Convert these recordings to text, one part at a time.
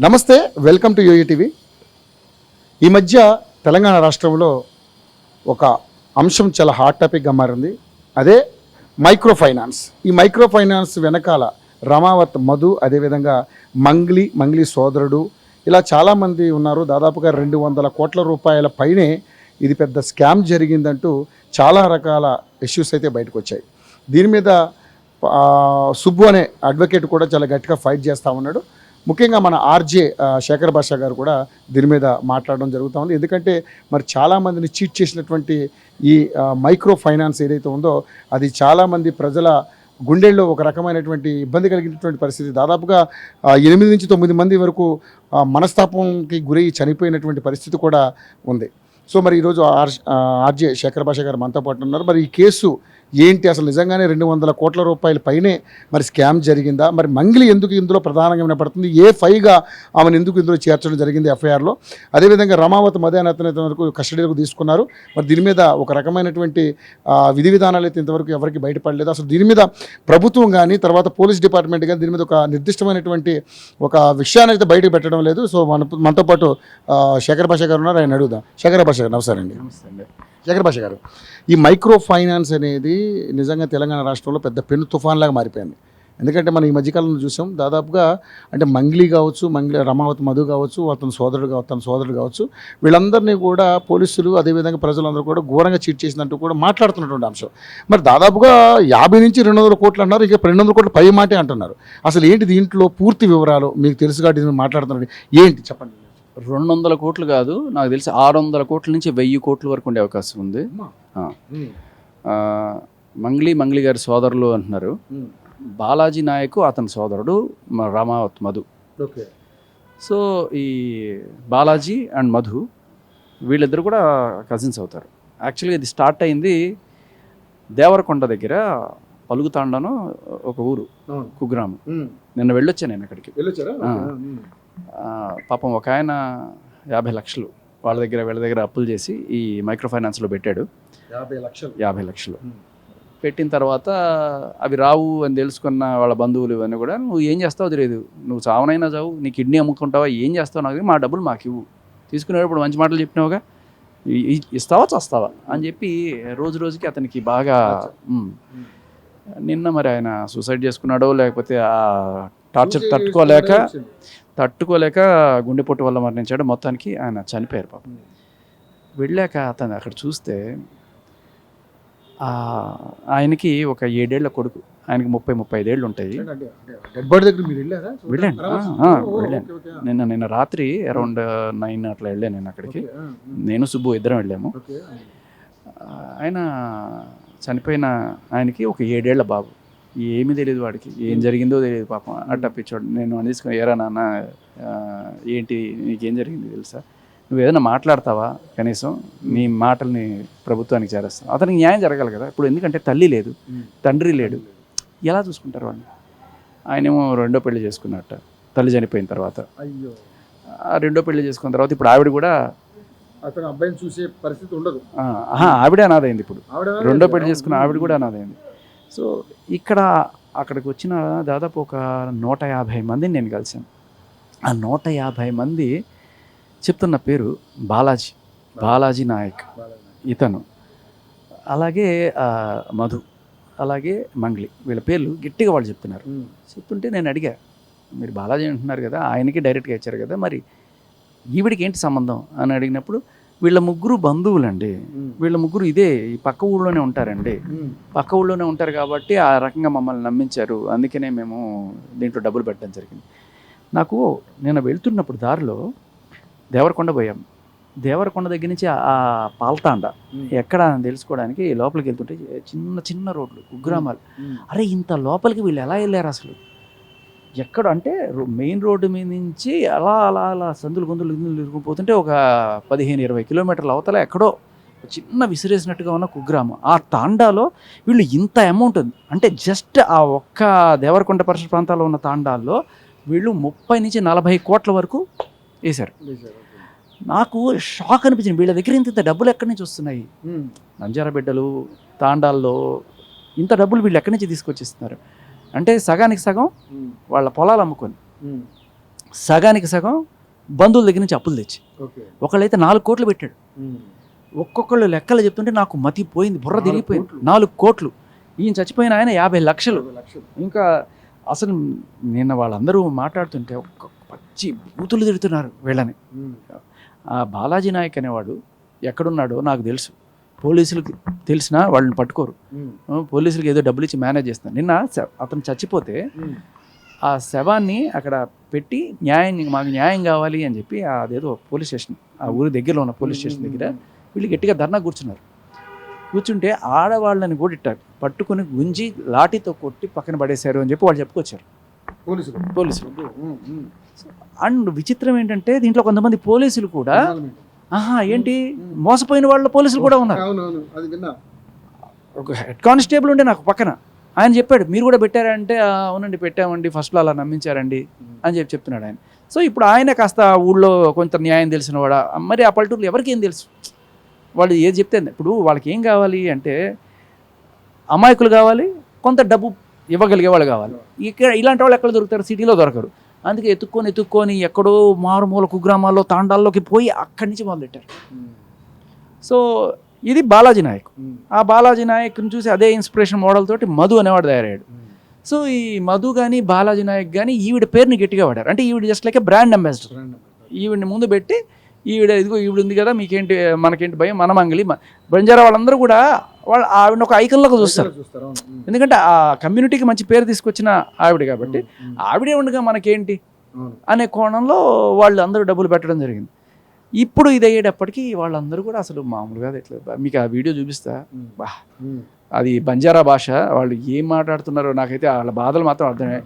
నమస్తే, welcome to UA TV. ఈ మధ్య తెలంగాణ రాష్ట్రంలో ఒక అంశం చాలా హాట్ టాపిక్గా మారింది. అదే మైక్రో ఫైనాన్స్. ఈ మైక్రో ఫైనాన్స్ వెనకాల రమావత్ మధు, అదేవిధంగా మంగ్లీ సోదరుడు, ఇలా చాలామంది ఉన్నారు. దాదాపుగా 200 కోట్ల రూపాయల పైనే ఇది పెద్ద స్కామ్ జరిగిందంటూ చాలా రకాల ఇష్యూస్ అయితే బయటకు వచ్చాయి. దీని మీద సుబ్బు అనే అడ్వకేట్ కూడా చాలా గట్టిగా ఫైట్ చేస్తూ ఉన్నాడు. ముఖ్యంగా మన ఆర్జే శేఖర్ భాష గారు కూడా దీని మీద మాట్లాడడం జరుగుతూ ఉంది. ఎందుకంటే మరి చాలామందిని చీట్ చేసినటువంటి ఈ మైక్రో ఫైనాన్స్ ఏదైతే ఉందో అది చాలామంది ప్రజల గుండెల్లో ఒక రకమైనటువంటి ఇబ్బంది కలిగినటువంటి పరిస్థితి. దాదాపుగా 8 నుంచి 9 మంది వరకు మనస్తాపంకి గురై చనిపోయినటువంటి పరిస్థితి కూడా ఉంది. సో మరి ఈరోజు ఆర్జే శేఖర్ భాష గారు మనతో పాటు ఉన్నారు. మరి ఈ కేసు ఏంటి, అసలు నిజంగానే 200 కోట్ల రూపాయల పైనే మరి స్కామ్ జరిగిందా, మరి మంగ్లీ ఎందుకు ఇందులో ప్రధానంగా వినపడుతుంది, A5గా ఆమెను ఎందుకు ఇందులో చేర్చడం జరిగింది ఎఫ్ఐఆర్లో, అదేవిధంగా రమావత్ మధ్యాహ్న వరకు కస్టడీలకు తీసుకున్నారు. మరి దీని మీద ఒక రకమైనటువంటి విధి విధానాలు అయితే ఇంతవరకు ఎవరికి బయటపడలేదు. అసలు దీని మీద ప్రభుత్వం కానీ తర్వాత పోలీస్ డిపార్ట్మెంట్ కానీ దీని మీద ఒక నిర్దిష్టమైనటువంటి ఒక విషయాన్ని అయితే బయటకు పెట్టడం లేదు. సో మనతో పాటు శేఖర్ భాష గారు ఉన్నారు, ఆయన అడుగుదాం. శేఖర్ భాష గారు నమస్తే అండి. శేఖర్ భాష గారు, ఈ మైక్రో ఫైనాన్స్ అనేది నిజంగా తెలంగాణ రాష్ట్రంలో పెద్ద పెను తుఫాన్లాగా మారిపోయింది. ఎందుకంటే మనం ఈ మధ్యకాలంలో చూసాం, దాదాపుగా అంటే మంగ్లీ కావచ్చు, రమావత్ మధు కావచ్చు, తన సోదరుడు కావచ్చు, వీళ్ళందరినీ కూడా పోలీసులు అదేవిధంగా ప్రజలందరూ కూడా ఘోరంగా చీట్ చేసినట్టు కూడా మాట్లాడుతున్నటువంటి అంశం. మరి దాదాపుగా 50 నుంచి 200 కోట్లు అన్నారు, ఇక 200 కోట్ల పై మాటే అంటున్నారు. అసలు ఏంటి దీంట్లో పూర్తి వివరాలు మీకు తెలుసు కాబట్టి నేను మాట్లాడుతున్నాడు, ఏంటి చెప్పండి. 200 కోట్లు కాదు, నాకు తెలిసి 600 కోట్ల నుంచి 1000 కోట్ల వరకు ఉండే అవకాశం ఉంది. మంగ్లీ గారి సోదరులు అంటున్నారు. బాలాజీ నాయక్ అతని సోదరుడు రమావత్ మధు. సో ఈ బాలాజీ అండ్ మధు వీళ్ళిద్దరు కూడా కజిన్స్ అవుతారు. యాక్చువల్గా ఇది స్టార్ట్ అయింది దేవరకొండ దగ్గర, పలుగుతాండను ఒక ఊరు, కుగ్రామం. నిన్న వెళ్ళొచ్చాను నేను అక్కడికి. పాపం ఒక ఆయన 50 లక్షలు వీళ్ళ దగ్గర అప్పులు చేసి ఈ మైక్రో ఫైనాన్స్లో పెట్టాడు. 50 లక్షలు పెట్టిన తర్వాత అవి రావు అని తెలుసుకున్న వాళ్ళ బంధువులు ఇవన్నీ కూడా, నువ్వు ఏం చేస్తావో తెలియదు, నువ్వు చావనైనా చావు, నీ కిడ్నీ అమ్ముకుంటావా, ఏం చేస్తావు నాకు, మా డబ్బులు మాకు ఇవ్వు, తీసుకునేటప్పుడు మంచి మాటలు చెప్పినావుగా, ఇస్తావా చస్తావా అని చెప్పి రోజుకి అతనికి బాగా నిన్న మరి ఆయన సూసైడ్ చేసుకున్నాడో లేకపోతే ఆ టార్చర్ తట్టుకోలేక గుండెపోటు వల్ల మరణించాడు. మొత్తానికి ఆయన చనిపోయారు పాపం. వెళ్ళాక అతను అక్కడ చూస్తే ఆయనకి ఒక 7 ఏళ్ల కొడుకు, ఆయనకి 30-35 ఏళ్ళు ఉంటాయి. వెళ్ళాను నిన్న రాత్రి అరౌండ్ 9 అట్లా వెళ్ళాను నేను అక్కడికి. నేను సుబ్బు ఇద్దరం వెళ్ళాము. ఆయన చనిపోయిన ఆయనకి ఒక 7 ఏళ్ల బాబు, ఏమీ తెలియదు వాడికి, ఏం జరిగిందో తెలియదు పాపం. అట్టప్పించాడు. నేను తీసుకుని, ఏరా నాన్న ఏంటి నీకేం జరిగింది తెలుసా, నువ్వు ఏదైనా మాట్లాడతావా, కనీసం నీ మాటల్ని ప్రభుత్వానికి చేరేస్తావు, అతనికి న్యాయం జరగాలి కదా ఇప్పుడు. ఎందుకంటే తల్లి లేదు, తండ్రి లేడు, ఎలా చూసుకుంటారు వాళ్ళని. ఆయనేమో 2వ పెళ్లి చేసుకున్నట్ట, తల్లి చనిపోయిన తర్వాత. ఆ 2వ పెళ్లి చేసుకున్న తర్వాత ఇప్పుడు ఆవిడ కూడా అతను అబ్బాయిని చూసే పరిస్థితి ఉండదు. ఆవిడే అనాథైంది. ఇప్పుడు 2వ పెళ్లి చేసుకున్న ఆవిడ కూడా అనాథైంది. సో అక్కడికి వచ్చిన దాదాపు ఒక 150 మందిని నేను కలిసాను. ఆ 150 మంది చెప్తున్న పేరు బాలాజీ నాయక్ ఇతను, అలాగే మధు, అలాగే మంగ్లీ, వీళ్ళ పేర్లు గట్టిగా వాళ్ళు చెప్తున్నారు. చెప్తుంటే నేను అడిగా, మీరు బాలాజీ అంటున్నారు కదా, ఆయనకి డైరెక్ట్గా ఇచ్చారు కదా, మరి ఈవిడికి ఏంటి సంబంధం అని అడిగినప్పుడు, వీళ్ళ ముగ్గురు బంధువులండి, వీళ్ళ ముగ్గురు ఈ పక్క ఊళ్ళోనే ఉంటారండి, పక్క ఊళ్ళోనే ఉంటారు కాబట్టి ఆ రకంగా మమ్మల్ని నమ్మించారు, అందుకనే మేము దీంట్లో డబ్బులు పెట్టడం జరిగింది. నాకు నేను వెళ్తున్నప్పుడు దారిలో దేవరకొండ పోయాం. దేవరకొండ దగ్గర నుంచి ఆ పాల్తాండ ఎక్కడ అని తెలుసుకోవడానికి లోపలికి వెళ్తుంటే చిన్న రోడ్లు, కుగ్రామాలు. అరే ఇంత లోపలికి వీళ్ళు ఎలా వెళ్ళారు అసలు, ఎక్కడ అంటే మెయిన్ రోడ్డు మీద నుంచి అలా సందులు గొంతులు ఇరుకుపోతుంటే ఒక 15-20 కిలోమీటర్ల అవతల ఎక్కడో చిన్న విసిరేసినట్టుగా ఉన్న కుగ్రామం. ఆ తాండాలో వీళ్ళు ఇంత అమౌంట్, అంటే జస్ట్ ఆ ఒక్క దేవరకొండ పరిసర ప్రాంతాల్లో ఉన్న తాండాల్లో వీళ్ళు 30 నుంచి 40 కోట్ల వరకు వేశారు. నాకు షాక్ అనిపించింది, వీళ్ళ దగ్గర ఇంత డబ్బులు ఎక్కడి నుంచి వస్తున్నాయి, నంజార బిడ్డలు తాండాల్లో ఇంత డబ్బులు వీళ్ళు ఎక్కడి నుంచి తీసుకొచ్చిస్తున్నారు అంటే సగానికి సగం వాళ్ళ పొలాలు అమ్ముకొని సగానికి సగం బంధువుల దగ్గర నుంచి అప్పులు తెచ్చి. ఒకళ్ళైతే 4 కోట్లు పెట్టాడు. ఒక్కొక్కళ్ళు లెక్కలు చెప్తుంటే నాకు మతి పోయింది, బుర్ర తిరిగిపోయింది. 4 కోట్లు. ఈయన చచ్చిపోయిన ఆయన 50 లక్షలు. ఇంకా అసలు నిన్న వాళ్ళందరూ మాట్లాడుతుంటే ఒక్క పచ్చి బూతులు తిడుతున్నారు వీళ్ళని. ఆ బాలాజీ నాయక్ అనేవాడు ఎక్కడున్నాడో నాకు తెలుసు, పోలీసులకు తెలిసినా వాళ్ళని పట్టుకోరు. పోలీసులకు ఏదో డబ్బులు ఇచ్చి మేనేజ్ చేస్తున్నారు. నిన్న అతను చచ్చిపోతే ఆ శవాన్ని అక్కడ పెట్టి మాకు న్యాయం కావాలి అని చెప్పి అదేదో పోలీస్ స్టేషన్, ఆ ఊరి దగ్గరలో ఉన్న పోలీస్ స్టేషన్ దగ్గర వీళ్ళు గట్టిగా ధర్నా కూర్చున్నారు. కూర్చుంటే ఆడవాళ్ళని కూడా ఇట్టారు పట్టుకుని గుంజి లాఠీతో కొట్టి పక్కన పడేశారు అని చెప్పి వాళ్ళు చెప్పుకొచ్చారు పోలీసులు. అండ్ విచిత్రం ఏంటంటే దీంట్లో కొంతమంది పోలీసులు కూడా ఏంటి మోసపోయిన వాళ్ళ పోలీసులు కూడా ఉన్నారు. ఒక హెడ్ కానిస్టేబుల్ ఉండే నాకు పక్కన, ఆయన చెప్పాడు మీరు కూడా పెట్టారంటే అవునండి పెట్టామండి, ఫస్ట్లో అలా నమ్మించారండి అని చెప్తున్నాడు ఆయన. సో ఇప్పుడు ఆయన కాస్త ఊళ్ళో కొంత న్యాయం తెలిసిన వాడా, మరి ఆ పల్లెటూరులో ఎవరికి ఏం తెలుసు, వాళ్ళు ఏది చెప్తే. ఇప్పుడు వాళ్ళకి ఏం కావాలి అంటే అమాయకులు కావాలి, కొంత డబ్బు ఇవ్వగలిగే వాళ్ళు కావాలి. ఇక్కడ ఇలాంటి వాళ్ళు ఎక్కడ దొరుకుతారు, సిటీలో దొరకరు. అందుకే ఎత్తుక్కొని ఎక్కడో మారుమూల కుగ్రామాల్లో తాండాల్లోకి పోయి అక్కడి నుంచి మొదలెట్టారు. సో ఇది బాలాజీ నాయక్. ఆ బాలాజీ నాయక్ని చూసి అదే ఇన్స్పిరేషన్ మోడల్ తోటి మధు అనేవాడు తయారయ్యాడు. సో ఈ మధు కానీ బాలాజీ నాయక్ కానీ ఈవిడ పేరుని గట్టిగా వాడారు. అంటే ఈవిడ జస్ట్ లైక్ బ్రాండ్ అంబాసిడర్. ఈవిడిని ముందు పెట్టి ఇదిగో ఈవిడ ఉంది కదా, మీకేంటి మనకేంటి భయం, మన మంగళి బంజారా వాళ్ళందరూ కూడా వాళ్ళు ఆవిడ ఒక ఐకన్లోకి చూస్తారు. ఎందుకంటే ఆ కమ్యూనిటీకి మంచి పేరు తీసుకొచ్చిన ఆవిడ కాబట్టి ఆవిడే ఉండగా మనకేంటి అనే కోణంలో వాళ్ళు అందరూ డబ్బులు పెట్టడం జరిగింది. ఇప్పుడు ఇది అయ్యేటప్పటికీ వాళ్ళందరూ కూడా అసలు మామూలుగా ఎట్లా, మీకు ఆ వీడియో చూపిస్తా, అది బంజారా భాష, వాళ్ళు ఏం మాట్లాడుతున్నారో నాకైతే వాళ్ళ బాధలు మాత్రం అర్థమే.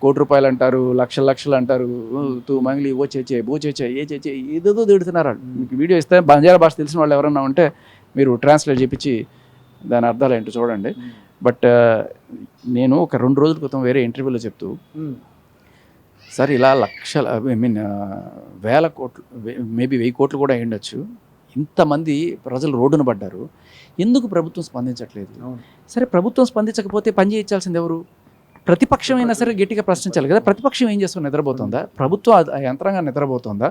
కోటి రూపాయలు అంటారు, లక్షలు అంటారు, తూ మంగ్లీ ఓ చేచే బో చేచే ఏ చేచే ఏదేదో తిడుతున్నారు వాళ్ళు. మీకు వీడియో ఇస్తే బంజారా భాష తెలిసిన వాళ్ళు ఎవరన్నా ఉంటే మీరు ట్రాన్స్లేట్ చేయించి దాని అర్థాలు ఏంటో చూడండి. బట్ నేను ఒక 2 రోజుల క్రితం వేరే ఇంటర్వ్యూలో చెప్తూ, సార్ ఇలా లక్షల వేల కోట్లు, మేబీ 1000 కోట్లు కూడా అయ్యుండొచ్చు, ఇంతమంది ప్రజలు రోడ్డున పడ్డారు, ఎందుకు ప్రభుత్వం స్పందించట్లేదు? సరే ప్రభుత్వం స్పందించకపోతే పని చేయించాల్సింది ఎవరు? ప్రతిపక్షం అయినా సరే గట్టిగా ప్రశ్నించాలి కదా. ప్రతిపక్షం ఏం చేస్తుంది? నిద్రపోతుందా? ప్రభుత్వం యంత్రాంగాన్ని నిద్రపోతుందా?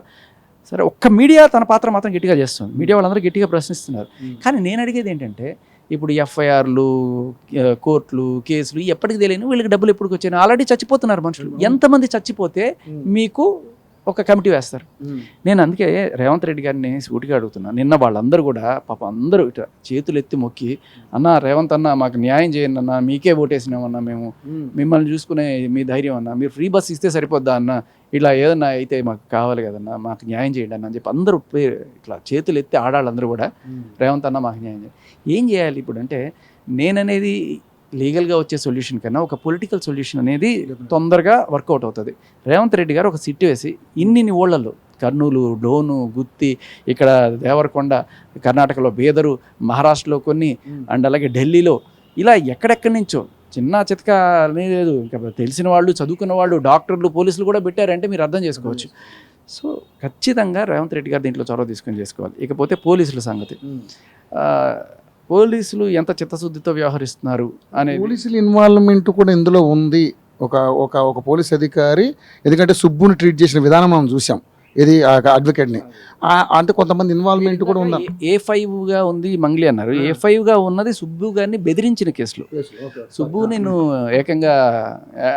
సరే ఒక్క మీడియా తన పాత్ర మాత్రం గట్టిగా చేస్తుంది, మీడియా వాళ్ళందరూ గట్టిగా ప్రశ్నిస్తున్నారు. కానీ నేను అడిగేది ఏంటంటే, ఇప్పుడు ఎఫ్ఐఆర్లు, కోర్టులు, కేసులు ఎప్పటికి తెలియని వీళ్ళకి డబ్బులు ఎప్పటికి వచ్చాయి? ఆల్రెడీ చచ్చిపోతున్నారు మనుషులు. ఎంతమంది చచ్చిపోతే మీకు ఒక కమిటీ వేస్తారు? నేను అందుకే రేవంత్ రెడ్డి గారిని సూటిగా అడుగుతున్నాను. నిన్న వాళ్ళందరూ కూడా పాపం అందరూ ఇట్లా చేతులు ఎత్తి మొక్కి, అన్న రేవంత్ అన్న మాకు న్యాయం చేయండి అన్న, మీకే ఓటేసినామన్నా, మేము మిమ్మల్ని చూసుకునే మీ ధైర్యం అన్న, మీరు ఫ్రీ బస్ ఇస్తే సరిపోద్దా అన్న, ఇలా ఏదన్నా అయితే మాకు కావాలి కదన్నా, మాకు న్యాయం చేయండి అన్న అని చెప్పి అందరూ ఇట్లా చేతులు ఎత్తి ఆడాళ్ళందరూ కూడా రేవంత్ అన్న మాకు న్యాయం చేయండి. ఏం చేయాలి ఇప్పుడు అంటే, నేననేది లీగల్గా వచ్చే సొల్యూషన్ కన్నా ఒక పొలిటికల్ సొల్యూషన్ అనేది తొందరగా వర్కౌట్ అవుతుంది. రేవంత్ రెడ్డి గారు ఒక సిట్ వేసి ఇన్ని ఊళ్ళల్లో, కర్నూలు, డోను, గుత్తి, ఇక్కడ దేవరకొండ, కర్ణాటకలో బీదరు, మహారాష్ట్రలో కొన్ని, అండ్ అలాగే ఢిల్లీలో, ఇలా ఎక్కడెక్కడి నుంచో చిన్న చితక అనేది లేదు, ఇంకా తెలిసిన వాళ్ళు, చదువుకున్న వాళ్ళు, డాక్టర్లు, పోలీసులు కూడా పెట్టారంటే మీరు అర్థం చేసుకోవచ్చు. సో ఖచ్చితంగా రేవంత్ రెడ్డి గారు దీంట్లో చొరవ తీసుకొని చేసుకోవాలి. ఇకపోతే పోలీసుల సంగతి, పోలీసులు ఎంత చిత్తశుద్ధితో వ్యవహరిస్తున్నారు అనే, పోలీసుల ఇన్వాల్వ్మెంట్ కూడా ఇందులో ఉంది. ఒక పోలీస్ అధికారి, ఎందుకంటే సుబ్బుని ట్రీట్ చేసిన విధానం మనం చూసాం, ఇది అడ్వకేట్ని, అంటే కొంతమంది ఇన్వాల్వ్మెంట్ కూడా ఉంది. A5గా ఉంది మంగ్లీ అన్నారు. A5గా ఉన్నది సుబ్బు గారిని బెదిరించిన కేసులో. సుబ్బు నేను ఏకంగా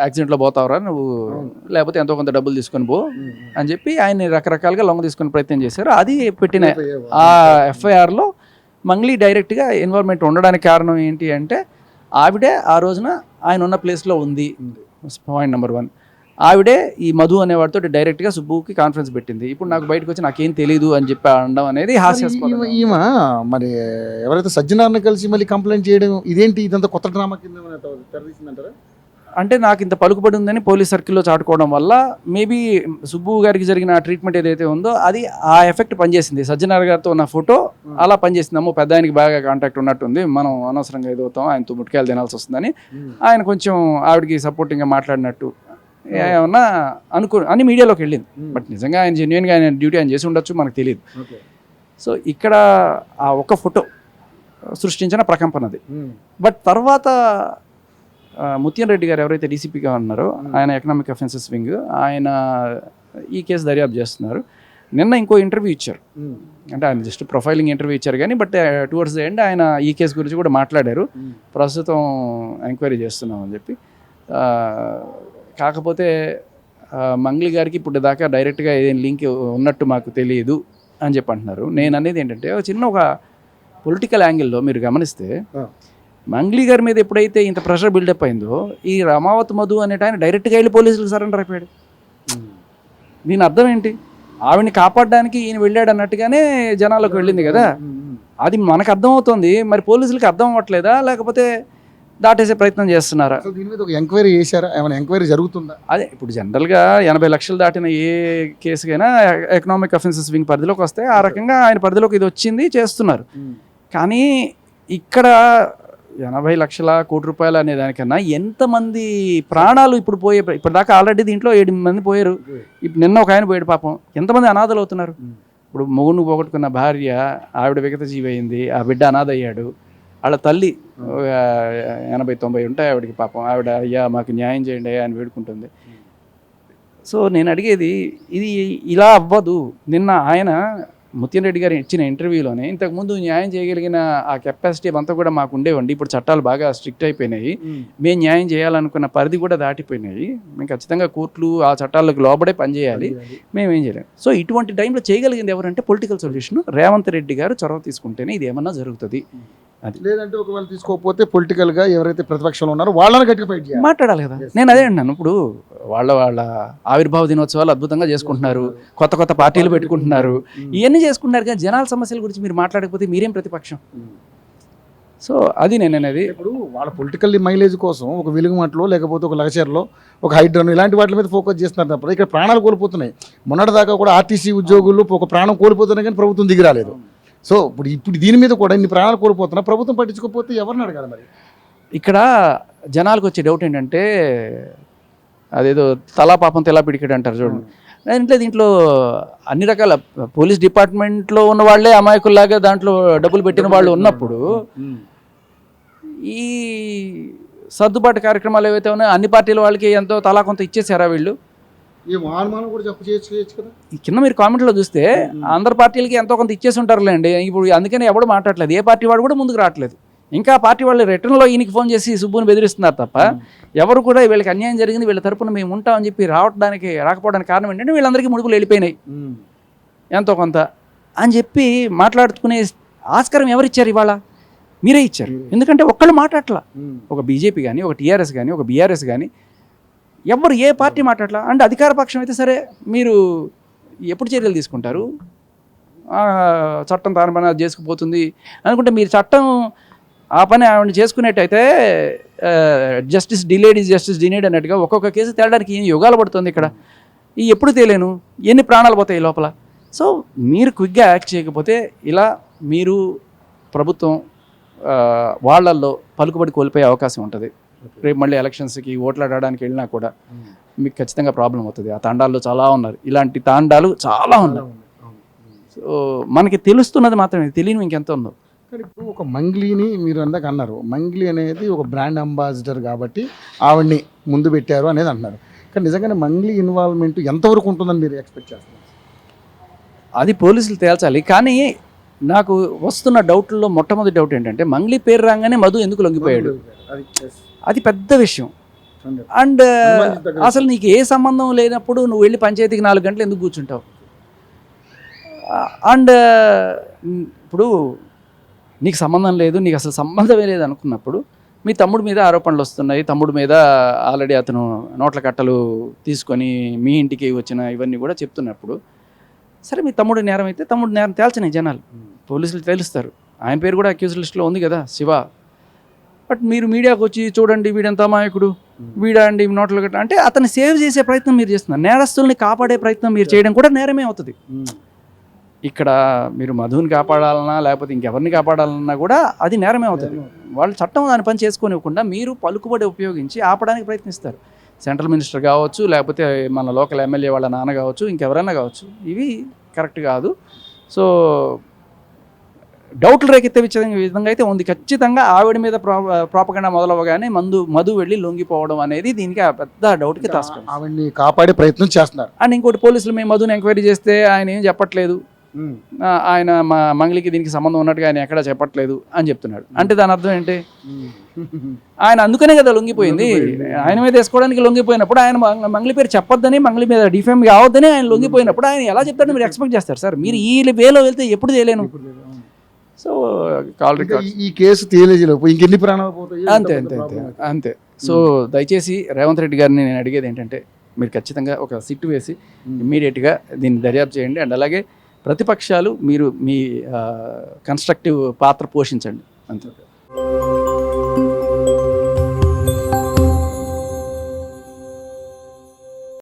యాక్సిడెంట్లో పోతావురా నువ్వు, లేకపోతే ఎంతో కొంత డబ్బులు తీసుకొని పో అని చెప్పి ఆయన రకరకాలుగా లొంగ తీసుకునే ప్రయత్నం చేశారు. అది పెట్టిన ఆ FIRలో మంగ్లీ డైరెక్ట్గా ఇన్వాల్వ్మెంట్ ఉండడానికి కారణం ఏంటి అంటే, ఆవిడే ఆ రోజున ఆయన ఉన్న ప్లేస్లో ఉంది, పాయింట్ నెంబర్ 1. ఆవిడే ఈ మధు అనేవాడితో డైరెక్ట్గా సుబ్బుకి కాన్ఫరెన్స్ పెట్టింది. ఇప్పుడు నాకు బయటకు వచ్చి నాకేం తెలీదు అని చెప్పి అనడం అనేది హాస్యాస్పదం. ఈమె మరి ఎవరైతే సజ్జనార్ని కలిసి మళ్ళీ కంప్లైంట్ చేయడం, ఇదేంటి ఇదంతా కొత్త డ్రామా కింద తెరదీసిందంటారా? అంటే నాకు ఇంత పలుకుబడి ఉందని పోలీస్ సర్కిల్లో చాటుకోవడం వల్ల మేబీ సుబ్బు గారికి జరిగిన ట్రీట్మెంట్ ఏదైతే ఉందో అది ఆ ఎఫెక్ట్ పనిచేసింది. సజ్జనార్ గారితో ఉన్న ఫోటో అలా పనిచేసిందేమో, పెద్ద ఆయనకి బాగా కాంటాక్ట్ ఉన్నట్టుంది, మనం అనవసరంగా ఎదుగుతాం, ఆయనతో ముట్టికాయలు తినాల్సి వస్తుందని ఆయన కొంచెం ఆవిడకి సపోర్టింగ్గా మాట్లాడినట్టు ఏమన్నా అని మీడియాలోకి వెళ్ళింది. బట్ నిజంగా ఆయన జెన్యున్గా ఆయన డ్యూటీ ఆయన చేసి ఉండొచ్చు, మనకు తెలియదు. సో ఇక్కడ ఆ ఒక్క ఫోటో సృష్టించిన ప్రకంపనది. బట్ తర్వాత ముత్యం రెడ్డి గారు ఎవరైతే డీసీపీగా ఉన్నారో ఆయన ఎకనామిక్ అఫెన్సెస్ వింగ్, ఆయన ఈ కేసు దర్యాప్తు చేస్తున్నారు. నిన్న ఇంకో ఇంటర్వ్యూ ఇచ్చారు, అంటే ఆయన జస్ట్ ప్రొఫైలింగ్ ఇంటర్వ్యూ ఇచ్చారు కానీ బట్ టువర్డ్స్ ద ఎండ్ ఆయన ఈ కేసు గురించి కూడా మాట్లాడారు. ప్రస్తుతం ఎంక్వైరీ చేస్తున్నామని చెప్పి. కాకపోతే మంగ్లీ గారికి ఇప్పుడు దాకా డైరెక్ట్గా ఏదైనా లింక్ ఉన్నట్టు మాకు తెలియదు అని చెప్పి అంటున్నారు. నేను అనేది ఏంటంటే ఒక పొలిటికల్ యాంగిల్లో మీరు గమనిస్తే మంగ్లీ గారి మీద ఎప్పుడైతే ఇంత ప్రెషర్ బిల్డప్ అయిందో ఈ రమావత్ మధు అనేట ఆయన డైరెక్ట్గా వెళ్ళి పోలీసులకు సరెండర్ అయిపోయాడు. దీని అర్థం ఏంటి? ఆవిడని కాపాడడానికి ఈయన వెళ్ళాడు అన్నట్టుగానే జనాలకు వెళ్ళింది కదా. అది మనకు అర్థమవుతుంది, మరి పోలీసులకి అర్థం అవ్వట్లేదా లేకపోతే దాటేసే ప్రయత్నం చేస్తున్నారా? దీని మీద ఒక ఎంక్వైరీ చేశారా? ఏమైనా ఎంక్వైరీ జరుగుతుందా? అదే ఇప్పుడు జనరల్గా 80 లక్షలు దాటిన ఏ కేసుకైనా ఎకనామిక్ అఫెన్సెస్ వింగ్ పరిధిలోకి వస్తే ఆ రకంగా ఆయన పరిధిలోకి ఇది వచ్చింది చేస్తున్నారు. కానీ ఇక్కడ 80 లక్షల కోటి రూపాయలు అనే దానికన్నా ఎంతమంది ప్రాణాలు ఇప్పుడు ఇప్పటిదాకా ఆల్రెడీ దీంట్లో 7 మంది పోయారు. ఇప్పుడు నిన్న ఒక ఆయన పోయాడు పాపం. ఎంతమంది అనాథలు అవుతున్నారు? ఇప్పుడు మొగును పోగొట్టుకున్న భార్య, ఆవిడ విగత జీవి అయింది, ఆ బిడ్డ అనాథ అయ్యాడు. వాళ్ళ తల్లి 80-90 ఉంటాయి ఆవిడకి పాపం. ఆవిడ అయ్యా మాకు న్యాయం చేయండి అయ్యా అని వేడుకుంటుంది. సో నేను అడిగేది ఇది ఇలా అవ్వదు. నిన్న ఆయన ముత్యం రెడ్డి గారు ఇచ్చిన ఇంటర్వ్యూలోనే ఇంతకుముందు న్యాయం చేయగలిగిన ఆ కెపాసిటీ అంతా కూడా మాకు ఉండేవండి, ఇప్పుడు చట్టాలు బాగా స్ట్రిక్ట్ అయిపోయినాయి, మేము న్యాయం చేయాలనుకున్న పరిధి కూడా దాటిపోయినాయి, మేము ఖచ్చితంగా కోర్టులు ఆ చట్టాలకు లోబడే పనిచేయాలి, మేమేం చేయలేము. సో ఇటువంటి టైంలో చేయగలిగింది ఎవరంటే పొలిటికల్ సొల్యూషన్ రేవంత్ రెడ్డి గారు చొరవ తీసుకుంటేనే ఇది ఏమన్నా జరుగుతుంది. అది లేదంటే ఒకవేళ తీసుకోకపోతే పొలిటికల్గా ఎవరైతే ప్రతిపక్షంలో ఉన్నారో వాళ్ళని గట్టిగా ఫైట్ చేయాలి, మాట్లాడాలి కదా. నేను అదే అంటున్నాను. ఇప్పుడు వాళ్ళ ఆవిర్భావ దినోత్సవాలు అద్భుతంగా చేసుకుంటున్నారు, కొత్త కొత్త పార్టీలు పెట్టుకుంటున్నారు, ఇవన్నీ చేసుకుంటున్నారు. కానీ జనాల సమస్యల గురించి మీరు మాట్లాడకపోతే మీరేం ప్రతిపక్షం? సో అది నేను అనేది. ఇప్పుడు వాళ్ళ పొలిటికల్ మైలేజ్ కోసం ఒక వెలుగుమట్లో లేకపోతే ఒక లగచర్లో ఒక హైడ్రోన్ ఇలాంటి వాటి మీద ఫోకస్ చేస్తున్నారు తప్ప ఇక్కడ ప్రాణాలు కోల్పోతున్నాయి. మొన్నటిదాకా కూడా ఆర్టీసీ ఉద్యోగులు ఒక ప్రాణం కోల్పోతున్నాయి కానీ ప్రభుత్వం దిగి రాలేదు. సో ఇప్పుడు దీని మీద కూడా ఇన్ని ప్రాణాలు కోల్పోతున్నా, ప్రభుత్వం పట్టించుకోకపోతే ఎవరిని అడగాలి? మరి ఇక్కడ జనాలకు వచ్చే డౌట్ ఏంటంటే అదేదో తలా పాపం తెలా పిడికెడు అంటారు చూడండి. అంటే దీంట్లో అన్ని రకాల పోలీస్ డిపార్ట్మెంట్లో ఉన్న వాళ్ళే అమాయకుల్లాగా దాంట్లో డబ్బులు పెట్టిన వాళ్ళు ఉన్నప్పుడు ఈ సర్దుబాటు కార్యక్రమాలు ఏవైతే ఉన్నాయో అన్ని పార్టీల వాళ్ళకి ఎంతో తలా కొంత ఇచ్చేసారా వీళ్ళు? ఈ కింద మీరు కామెంట్లో చూస్తే అందరు పార్టీలకి ఎంతో కొంత ఇచ్చేసి ఉంటారులేండి. ఇప్పుడు అందుకని ఎవడు మాట్లాడలేదు, ఏ పార్టీ వాడు కూడా ముందుకు రావట్లేదు. ఇంకా పార్టీ వాళ్ళు రిటర్న్లో ఈయనకి ఫోన్ చేసి సుబ్బుని బెదిరిస్తున్నారు తప్ప ఎవరు కూడా వీళ్ళకి అన్యాయం జరిగింది, వీళ్ళ తరపున మేము ఉంటామని చెప్పి రాకపోవడానికి కారణం ఏంటంటే వీళ్ళందరికీ ముడుపులు వెళ్ళిపోయినాయి ఎంతో కొంత అని చెప్పి మాట్లాడుకునే ఆస్కారం ఎవరిచ్చారు? ఇవాళ మీరే ఇచ్చారు. ఎందుకంటే ఒక్కళ్ళు మాట్లాడట్లా. ఒక బీజేపీ కానీ, ఒక టీఆర్ఎస్ కానీ, ఒక బీఆర్ఎస్ కానీ ఎవరు ఏ పార్టీ మాట్లాడలా. అంటే అధికార పక్షం అయితే సరే మీరు ఎప్పుడు చర్యలు తీసుకుంటారు? చట్టం తాను పని చేసుకుపోతుంది అనుకుంటే మీరు చట్టం ఆ పని ఆవిడ చేసుకునేట్టయితే justice delayed is justice denied అన్నట్టుగా ఒక్కొక్క కేసు తేలడానికి యుగాలు పడుతుంది. ఇక్కడ ఈ ఎప్పుడు తేలేను, ఎన్ని ప్రాణాలు పోతాయి లోపల. సో మీరు క్విక్గా యాక్ట్ చేయకపోతే ఇలా మీరు ప్రభుత్వం వాళ్ళల్లో పలుకుబడి కోల్పోయే అవకాశం ఉంటుంది. రేపు మళ్ళీ ఎలక్షన్స్కి ఓట్లాడడానికి వెళ్ళినా కూడా మీకు ఖచ్చితంగా ప్రాబ్లం అవుతుంది. ఆ తాండాల్లో చాలా ఉన్నారు, ఇలాంటి తాండాలు చాలా ఉన్నాయి. సో మనకి తెలుస్తున్నది మాత్రమే, తెలియని ఇంకెంత ఉందో. కానీ ఇప్పుడు ఒక మంగ్లీని మీరు అందాక అన్నారు, మంగ్లీ అనేది ఒక బ్రాండ్ అంబాసిడర్ కాబట్టి ఆవిడ్ని ముందు పెట్టారు అనేది అంటున్నారు. కానీ నిజంగానే మంగ్లీ ఇన్వాల్వ్మెంట్ ఎంతవరకు ఉంటుందని మీరు ఎక్స్పెక్ట్ చేస్తున్నారు? అది పోలీసులు తేల్చాలి. కానీ నాకు వస్తున్న డౌట్లో మొట్టమొదటి డౌట్ ఏంటంటే మంగ్లీ పేరు రాగానే మధు ఎందుకు లొంగిపోయాడు? అది పెద్ద విషయం. అండ్ అసలు నీకు ఏ సంబంధం లేనప్పుడు నువ్వు వెళ్ళి పంచాయతీకి 4 గంటలు ఎందుకు కూర్చుంటావు? అండ్ ఇప్పుడు నీకు సంబంధం లేదు, నీకు అసలు సంబంధమే లేదు అనుకున్నప్పుడు మీ తమ్ముడి మీద ఆరోపణలు వస్తున్నాయి, తమ్ముడి మీద ఆల్రెడీ అతను నోట్ల కట్టలు తీసుకొని మీ ఇంటికి వచ్చిన ఇవన్నీ కూడా చెప్తున్నప్పుడు సరే మీ తమ్ముడు నేరం అయితే తమ్ముడు నేరం తేల్చని జనాలు, పోలీసులు తెలుస్తారు. ఆయన పేరు కూడా అక్యూజ్ లిస్ట్లో ఉంది కదా, శివ. బట్ మీరు మీడియాకు వచ్చి చూడండి వీడంత అమాయకుడు, వీడండి నోట్లు కట్ట అంటే అతన్ని సేవ్ చేసే ప్రయత్నం మీరు చేస్తున్నారు. నేరస్తుల్ని కాపాడే ప్రయత్నం మీరు చేయడం కూడా నేరమే అవుతుంది. ఇక్కడ మీరు మధుని కాపాడాలన్నా లేకపోతే ఇంకెవరిని కాపాడాలన్నా కూడా అది నేరమే అవుతుంది. వాళ్ళు చట్టం దాని పని చేసుకోనివ్వకుండా మీరు పలుకుబడి ఉపయోగించి ఆపడానికి ప్రయత్నిస్తారు. సెంట్రల్ మినిస్టర్ కావచ్చు, లేకపోతే మన లోకల్ ఎమ్మెల్యే వాళ్ళ నాన్న కావచ్చు, ఇంకెవరైనా కావచ్చు. ఇవి కరెక్ట్ కాదు. సో డౌట్లు రేకెత్తే విధంగా అయితే ఉంది. ఖచ్చితంగా ఆవిడ మీద ప్రాపగండా మొదలవగానే మధు వెళ్ళి లొంగిపోవడం అనేది దీనికి ఆ పెద్ద డౌట్కి తాస్కం. ఆవిడ్ని కాపాడే ప్రయత్నం చేస్తున్నారు. అండ్ ఇంకోటి, పోలీసులు మేము మధుని ఎంక్వైరీ చేస్తే ఆయన ఏం చెప్పట్లేదు, ఆయన మా మంగళికి దీనికి సంబంధం ఉన్నట్టుగా ఆయన ఎక్కడా చెప్పట్లేదు అని చెప్తున్నాడు. అంటే దాని అర్థం ఏంటి? ఆయన అందుకనే కదా లొంగిపోయింది. ఆయన మీద వేసుకోవడానికి లొంగిపోయినప్పుడు ఆయన మంగళి పేరు చెప్పొద్దని, మంగళి మీద డిఫేమ్ కావద్దని ఆయన లొంగిపోయినప్పుడు ఆయన ఎలా చెప్తాడని మీరు ఎక్స్పెక్ట్ చేస్తారు సార్? మీరు ఈ వేలో వెళ్తే ఎప్పుడు తేలేను. సో కాల్ రికార్డ్ ఈ కేసు తేలేజీలోపు ఇంకెన్ని ప్రాణాలు పోతాయి? అంతే. సో దయచేసి రేవంత్ రెడ్డి గారిని నేను అడిగేది ఏంటంటే, మీరు ఖచ్చితంగా ఒక సిట్ వేసి ఇమ్మీడియట్గా దీన్ని దర్యాప్తు చేయండి. అండ్ అలాగే ప్రతిపక్షాలు మీరు మీ కన్స్ట్రక్టివ్ పాత్ర పోషించండి. అంతే.